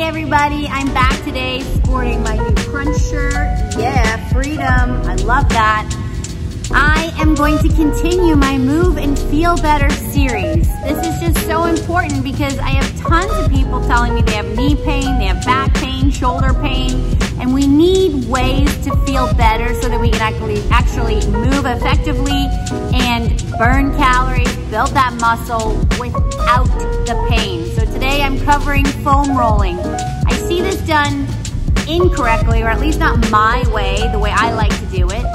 everybody, I'm back today sporting my new crunch shirt. Yeah, freedom, I love that. I am going to continue my Move and Feel Better series. This is just so important because I have tons of people telling me they have knee pain, they have back pain, shoulder pain, and we need ways to feel better so that we can actually move effectively and burn calories, build that muscle without the pain. So today I'm covering foam rolling. I see this done incorrectly, or at least not my way, the way I like to do it,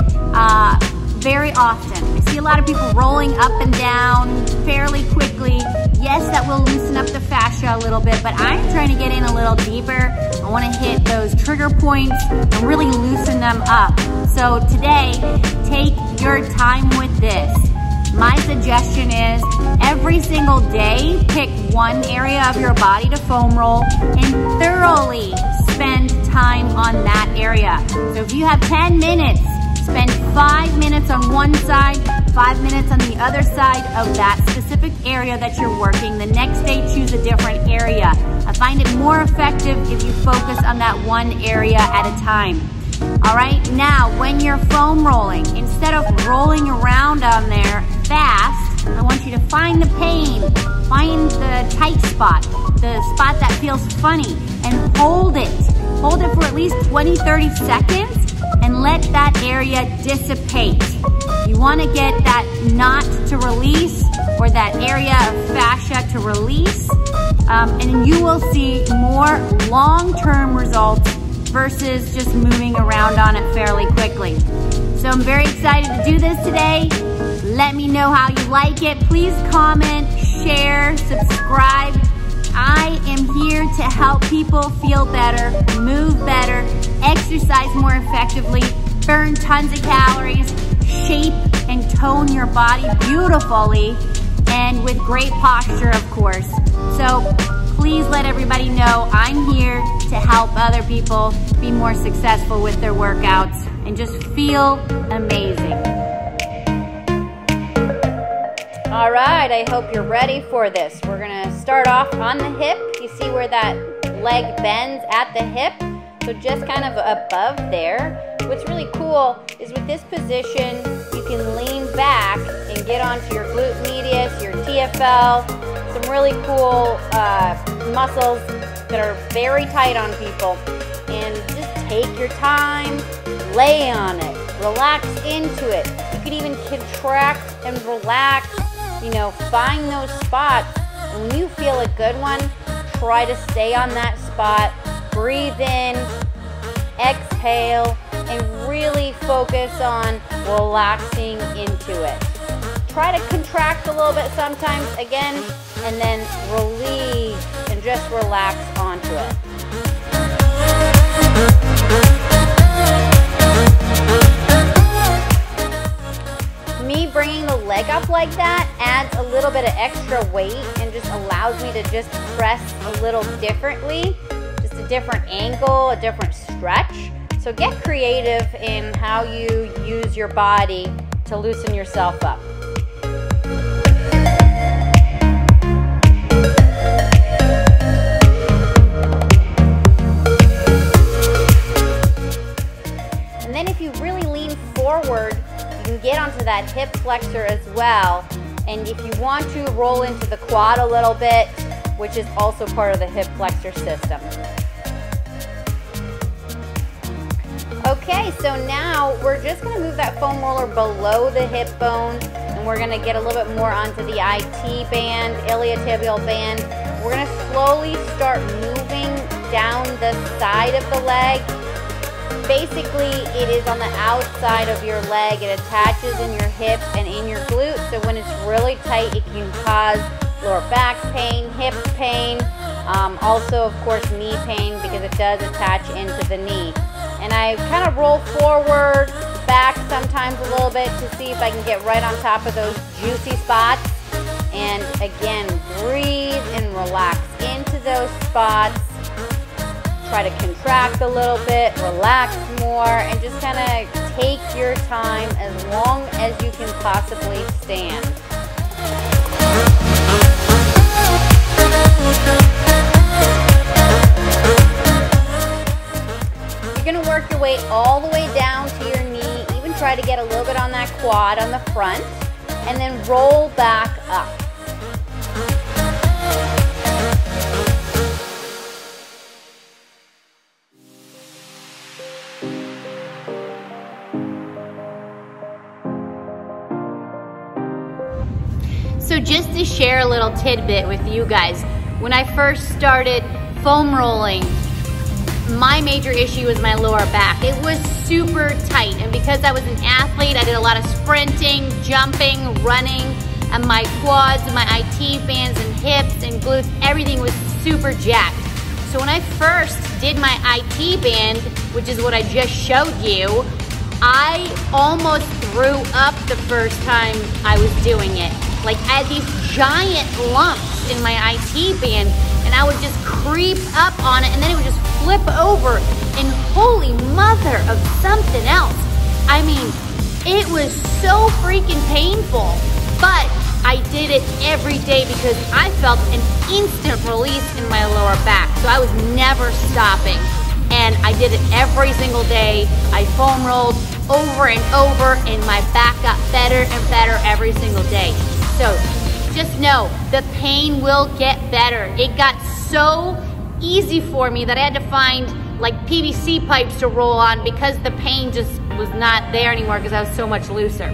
very often. I see a lot of people rolling up and down fairly quickly. Yes, that will loosen up the fascia a little bit, but I'm trying to get in a little deeper. I want to hit those trigger points and really loosen them up. So today, take your time with this. My suggestion is every single day, pick one area of your body to foam roll and thoroughly spend time on that area. So if you have 10 minutes, spend 5 minutes on one side, 5 minutes on the other side of that specific area that you're working. The next day, choose a different area. I find it more effective if you focus on that one area at a time. All right, now when you're foam rolling, instead of rolling around on there fast, I want you to find the pain, find the tight spot, the spot that feels funny, and hold it. Hold it for at least 20-30 seconds and let that area dissipate. You want to get that knot to release or that area of fascia to release, and you will see more long-term results versus just moving around on it fairly quickly. So I'm very excited to do this today. Let me know how you like it. Please comment, share, subscribe. I am here to help people feel better, move better, exercise more effectively, burn tons of calories, shape and tone your body beautifully, and with great posture, of course. So please let everybody know I'm here to help other people be more successful with their workouts and just feel amazing. All right, I hope you're ready for this. We're gonna start off on the hip. You see where that leg bends at the hip? So just kind of above there. What's really cool is with this position, you can lean back and get onto your glute medius, your TFL, some really cool muscles that are very tight on people. And just take your time, lay on it, relax into it. You can even contract and relax, you know, find those spots. And when you feel a good one, try to stay on that spot, breathe in, exhale, and really focus on relaxing into it. Try to contract a little bit sometimes, again, and then release and just relax onto it. Me bringing the leg up like that adds a little bit of extra weight and just allows me to just press a little differently, just a different angle, a different stretch. So get creative in how you use your body to loosen yourself up. And then if you really lean forward, you can get onto that hip flexor as well. And if you want to, roll into the quad a little bit, which is also part of the hip flexor system. Okay, so now we're just going to move that foam roller below the hip bone, and we're going to get a little bit more onto the IT band, iliotibial band. We're going to slowly start moving down the side of the leg. Basically, it is on the outside of your leg. It attaches in your hip and in your glute, so when it's really tight, it can cause lower back pain, hip pain, also, of course, knee pain because it does attach into the knee. And I kind of roll forward, back sometimes a little bit to see if I can get right on top of those juicy spots. And again, breathe and relax into those spots. Try to contract a little bit, relax more, and just kind of take your time as long as you can possibly stand. you're gonna work your way all the way down to your knee, even try to get a little bit on that quad on the front, and then roll back up. So just to share a little tidbit with you guys, when I first started foam rolling, my major issue was my lower back. It was super tight, and because I was an athlete, I did a lot of sprinting, jumping, running, and my quads and my IT bands and hips and glutes, everything was super jacked. So when I first did my IT band, which is what I just showed you, I almost threw up the first time I was doing it. Like, I had these giant lumps in my IT band, and I would just creep up on it, and then it would just flip over, and holy mother of something else. I mean, it was so freaking painful, but I did it every day because I felt an instant release in my lower back, so I was never stopping, and I did it every single day. I foam rolled over and over, and my back got better and better every single day. So just know, the pain will get better. It got so easy for me that I had to find like PVC pipes to roll on because the pain just was not there anymore because I was so much looser.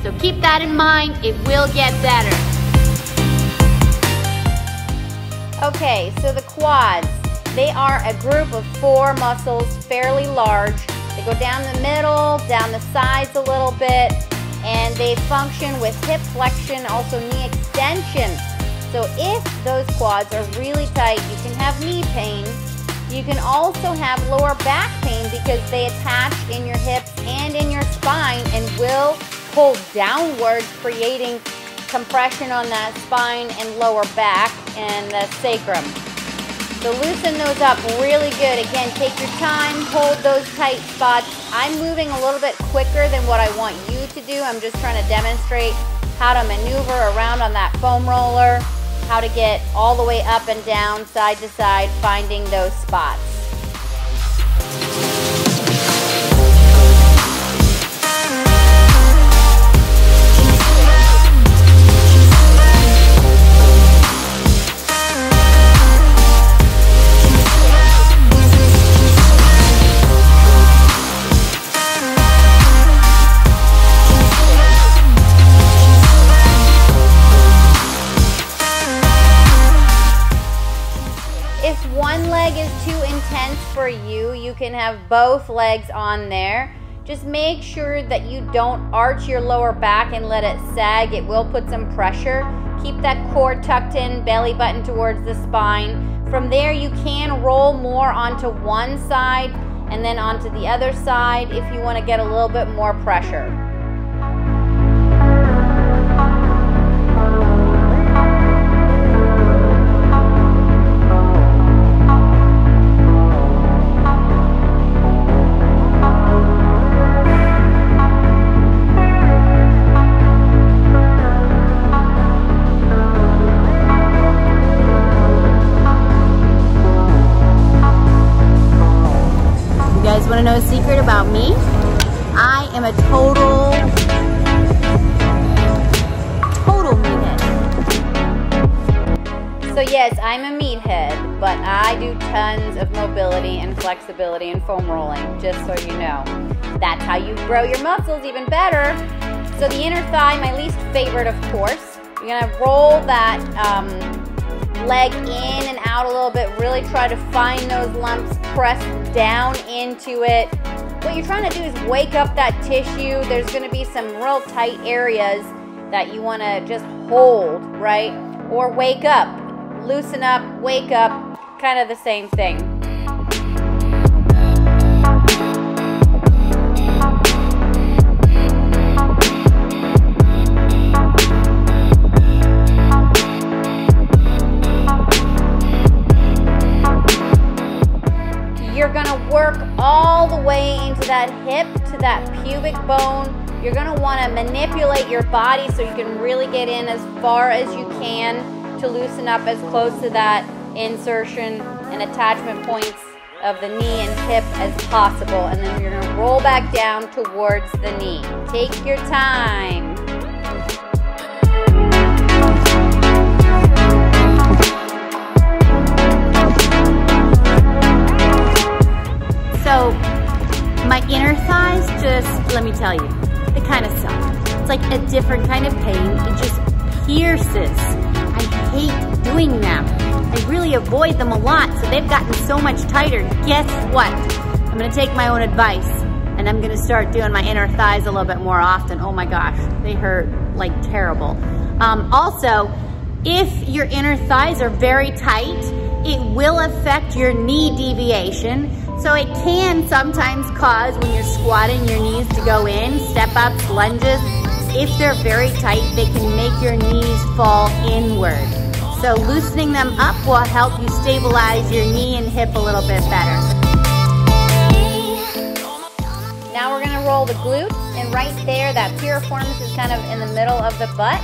So keep that in mind, it will get better. Okay, so the quads, they are a group of 4 muscles, fairly large. They go down the middle, down the sides a little bit, and they function with hip flexion, also knee extension. So if those quads are really tight, you can have knee pain. You can also have lower back pain because they attach in your hips and in your spine and will pull downwards, creating compression on that spine and lower back and the sacrum. So loosen those up really good. Again, take your time, hold those tight spots. I'm moving a little bit quicker than what I want you to do. I'm just trying to demonstrate how to maneuver around on that foam roller, how to get all the way up and down, side to side, finding those spots. If one leg is too intense for you, you can have both legs on there. Just make sure that you don't arch your lower back and let it sag. It will put some pressure. Keep that core tucked in, belly button towards the spine. From there, you can roll more onto one side and then onto the other side if you want to get a little bit more pressure. Want to know a secret about me? I am a total meathead. So yes, I'm a meathead, but I do tons of mobility and flexibility and foam rolling, just so you know. That's how you grow your muscles even better. So the inner thigh, my least favorite, of course. You're gonna roll that leg in and out a little bit. Really try to find those lumps, press down into it. What you're trying to do is wake up that tissue. There's going to be some real tight areas that you want to just hold, right? Or wake up, loosen up, wake up, kind of the same thing. You're gonna work all the way into that hip to that pubic bone. You're gonna wanna manipulate your body so you can really get in as far as you can to loosen up as close to that insertion and attachment points of the knee and hip as possible, and then you're gonna roll back down towards the knee. Take your time. So my inner thighs, just let me tell you, they kind of suck. It's like a different kind of pain. It just pierces. I hate doing them. I really avoid them a lot, so they've gotten so much tighter. Guess what? I'm gonna take my own advice and I'm gonna start doing my inner thighs a little bit more often. Oh my gosh, they hurt like terrible. Also, if your inner thighs are very tight, it will affect your knee deviation. So it can sometimes cause, when you're squatting, your knees to go in, step-ups, lunges. If they're very tight, they can make your knees fall inward. So loosening them up will help you stabilize your knee and hip a little bit better. Now we're gonna roll the glutes, and right there, that piriformis is kind of in the middle of the butt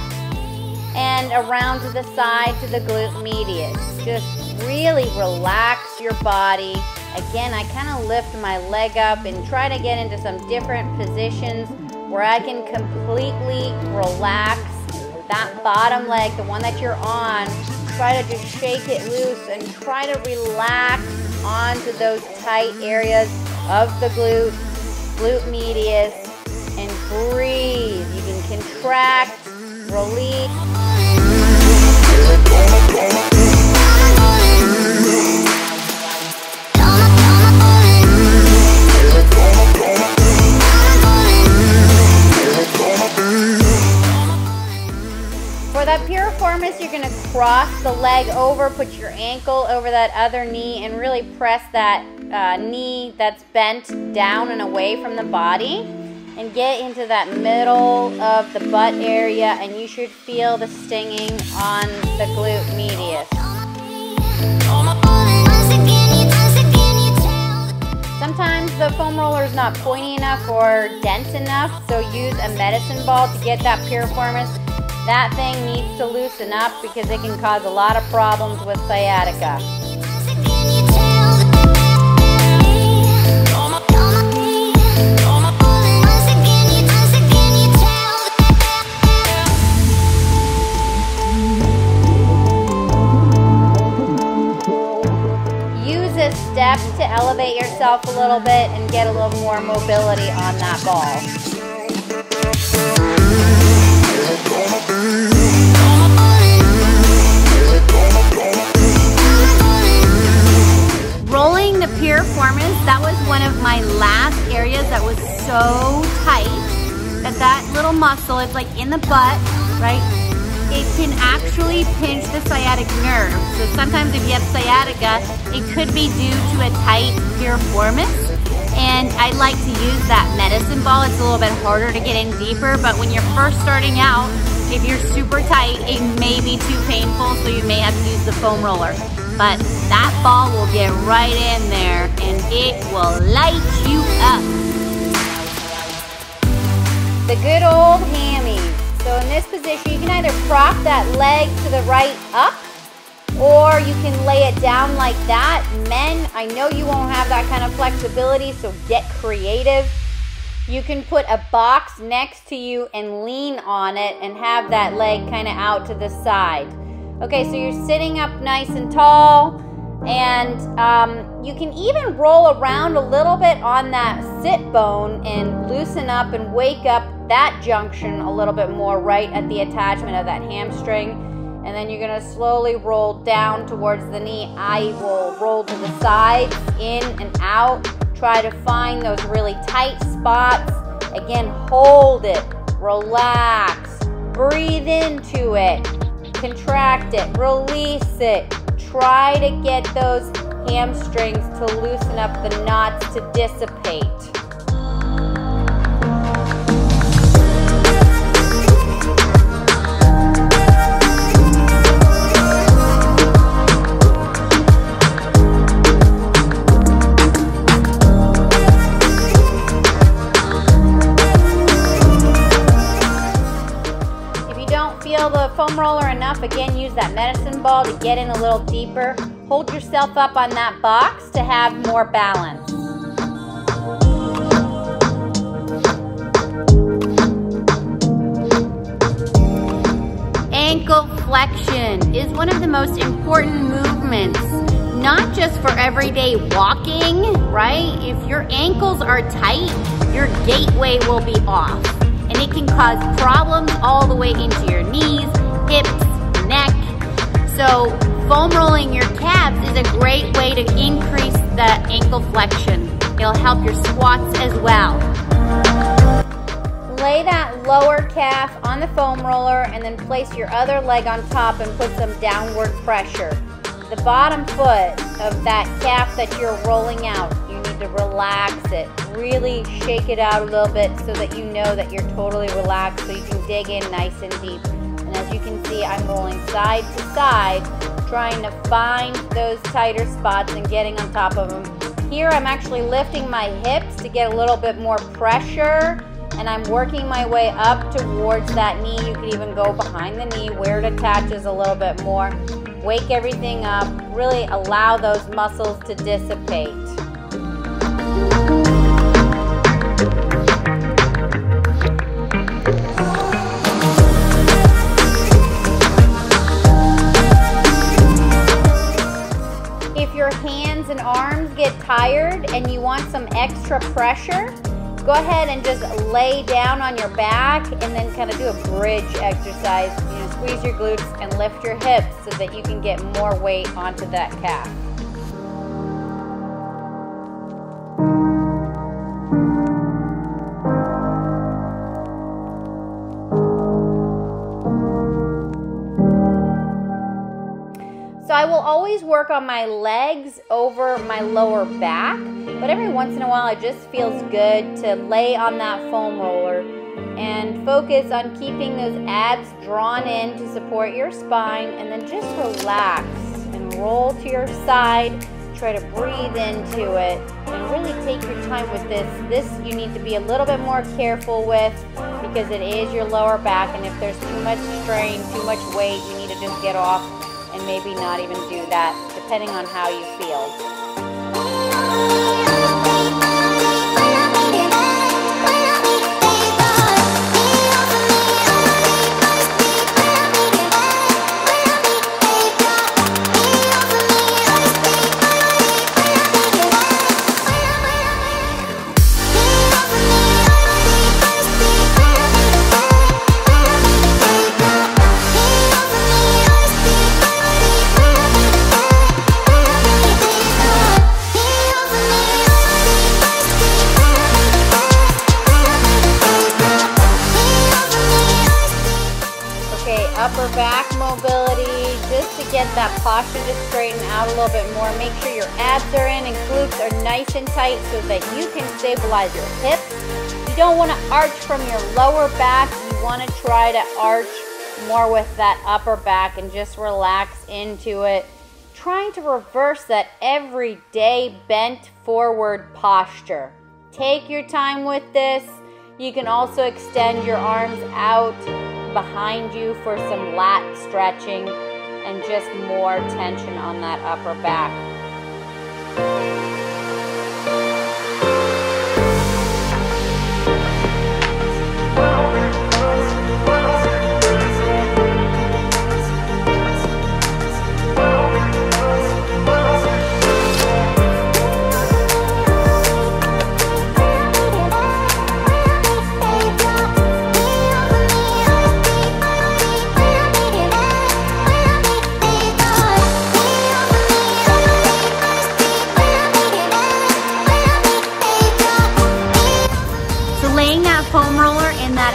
and around to the side to the glute medius. Just really relax your body. Again, I kind of lift my leg up and try to get into some different positions where I can completely relax that bottom leg, the one that you're on. Try to just shake it loose and try to relax onto those tight areas of the glute medius, and breathe. You can contract, release. For that piriformis, you're going to cross the leg over, put your ankle over that other knee, and really press that knee that's bent down and away from the body, and get into that middle of the butt area, and you should feel the stinging on the glute medius. Sometimes the foam roller is not pointy enough or dense enough, so use a medicine ball to get that piriformis. That thing needs to loosen up because it can cause a lot of problems with sciatica. Use a step to elevate yourself a little bit and get a little more mobility on that ball. Rolling the piriformis, that was one of my last areas that was so tight that little muscle, it's like in the butt, right? It can actually pinch the sciatic nerve. So sometimes if you have sciatica, it could be due to a tight piriformis. And I like to use that medicine ball. It's a little bit harder to get in deeper, but when you're first starting out, if you're super tight, it may be too painful, so you may have to use the foam roller. But that ball will get right in there and it will light you up. The good old hammies. So in this position, you can either prop that leg to the right up, or you can lay it down like that. Men, I know you won't have that kind of flexibility, so get creative. You can put a box next to you and lean on it and have that leg kind of out to the side. Okay, so you're sitting up nice and tall, and you can even roll around a little bit on that sit bone and loosen up and wake up that junction a little bit more right at the attachment of that hamstring. And then you're gonna slowly roll down towards the knee. I will roll to the sides, in and out. Try to find those really tight spots. Again, hold it, relax, breathe into it, contract it, release it. Try to get those hamstrings to loosen up, the knots to dissipate. The foam roller enough, again, use that medicine ball to get in a little deeper. hold yourself up on that box to have more balance. Ankle flexion is one of the most important movements, not just for everyday walking, right? If your ankles are tight, your gateway will be off, and it can cause problems all the way into your knees, hips, neck. So foam rolling your calves is a great way to increase the ankle flexion. It'll help your squats as well. Lay that lower calf on the foam roller and then place your other leg on top and put some downward pressure. The bottom foot of that calf that you're rolling out, you need to relax it. Really shake it out a little bit so that you know that you're totally relaxed, so you can dig in nice and deep. And as you can see, I'm rolling side to side, trying to find those tighter spots and getting on top of them. Here I'm actually lifting my hips to get a little bit more pressure, and I'm working my way up towards that knee. You could even go behind the knee where it attaches a little bit more. Wake everything up, really allow those muscles to dissipate. If your hands and arms get tired and you want some extra pressure, go ahead and just lay down on your back and then kind of do a bridge exercise. You know, squeeze your glutes and lift your hips so that you can get more weight onto that calf. So I will always work on my legs over my lower back, but every once in a while it just feels good to lay on that foam roller and focus on keeping those abs drawn in to support your spine, and then just relax and roll to your side. Try to breathe into it and really take your time with this. This you need to be a little bit more careful with because it is your lower back, and if there's too much strain, too much weight, you need to just get off and maybe not even do that, depending on how you feel. Upper back mobility, just to get that posture to straighten out a little bit more. Make sure your abs are in and glutes are nice and tight so that you can stabilize your hips. You don't want to arch from your lower back. You want to try to arch more with that upper back and just relax into it. Trying to reverse that everyday bent forward posture. Take your time with this. You can also extend your arms out behind you for some lat stretching and just more tension on that upper back.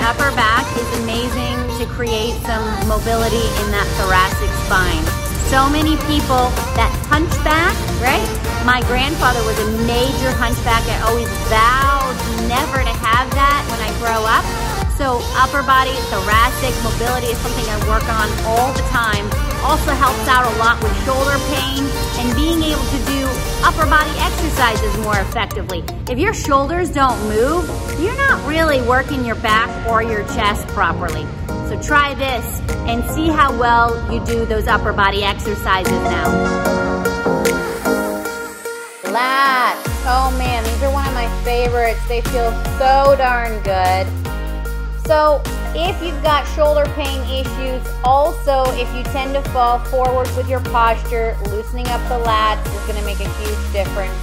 Upper back is amazing to create some mobility in that thoracic spine. So many people that hunchback, right? My grandfather was a major hunchback. I always vowed never to have that when I grow up. So upper body, thoracic mobility is something I work on all the time. Also helps out a lot with shoulder pain and being able to do upper body exercises more effectively. If your shoulders don't move, you're not really working your back or your chest properly. So try this and see how well you do those upper body exercises now. lats. Oh man, these are one of my favorites. They feel so darn good. So if you've got shoulder pain issues, also if you tend to fall forward with your posture, loosening up the lats is going to make a huge difference.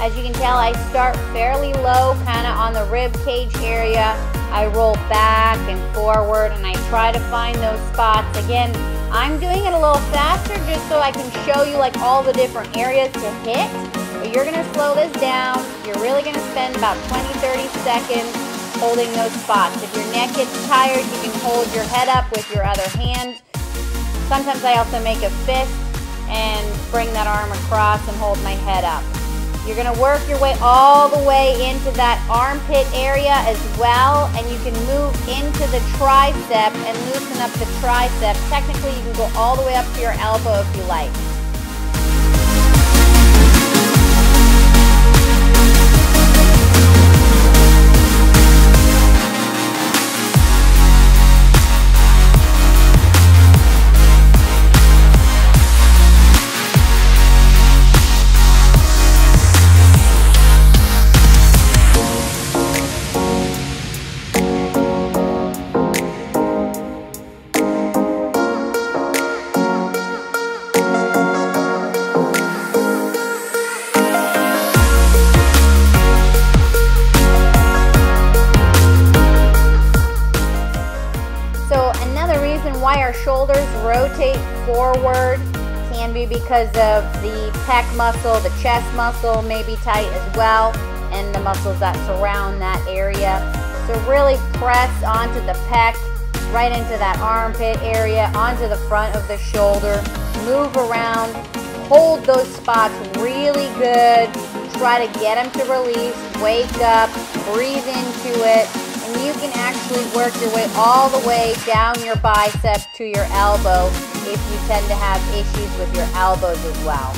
As you can tell, I start fairly low, kind of on the rib cage area. I roll back and forward and I try to find those spots. Again, I'm doing it a little faster just so I can show you like all the different areas to hit. But you're going to slow this down. You're really going to spend about 20-30 seconds holding those spots. If your neck gets tired, you can hold your head up with your other hand. Sometimes I also make a fist and bring that arm across and hold my head up. You're going to work your way all the way into that armpit area as well, and you can move into the tricep and loosen up the tricep. Technically, you can go all the way up to your elbow if you like. Why our shoulders rotate forward can be because of the pec muscle, the chest muscle may be tight as well, and the muscles that surround that area. So really press onto the pec, right into that armpit area, onto the front of the shoulder, move around, hold those spots really good, try to get them to release, wake up, breathe into it. And you can actually work your way all the way down your bicep to your elbow if you tend to have issues with your elbows as well.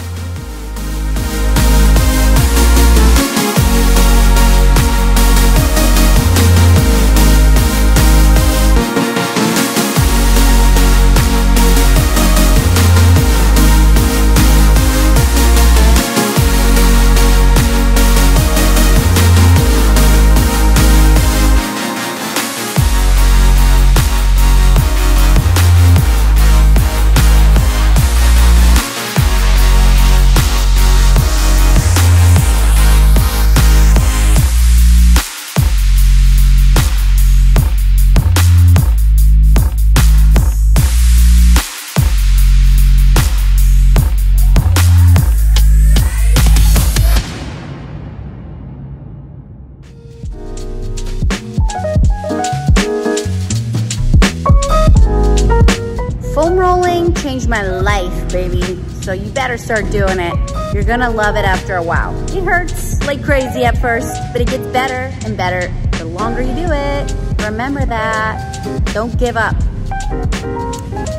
Foam rolling changed my life, baby. So you better start doing it. You're gonna love it after a while. It hurts like crazy at first, but it gets better and better the longer you do it. Remember that. Don't give up.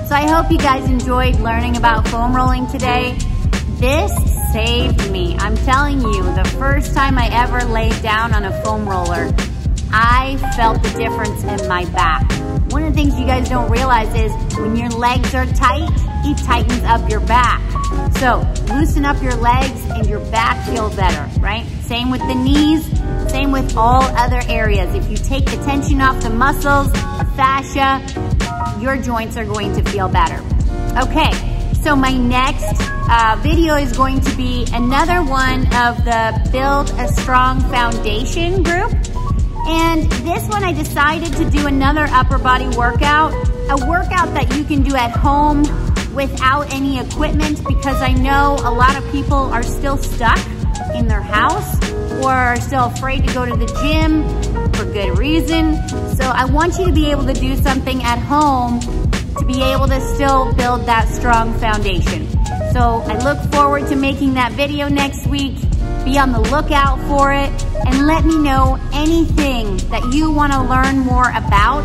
So I hope you guys enjoyed learning about foam rolling today. This saved me. I'm telling you, the first time I ever laid down on a foam roller, I felt the difference in my back. One of the things you guys don't realize is when your legs are tight, it tightens up your back. So loosen up your legs and your back feels better, right? Same with the knees, same with all other areas. If you take the tension off the muscles, the fascia, your joints are going to feel better. Okay, so my next video is going to be another one of the Build a Strong Foundation group. And this one I decided to do another upper body workout, a workout that you can do at home without any equipment, because I know a lot of people are still stuck in their house or are still afraid to go to the gym for good reason. So I want you to be able to do something at home to be able to still build that strong foundation. So I look forward to making that video next week. Be on the lookout for it and let me know anything that you want to learn more about,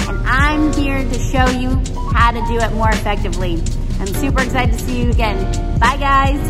and I'm here to show you how to do it more effectively. I'm super excited to see you again. Bye guys.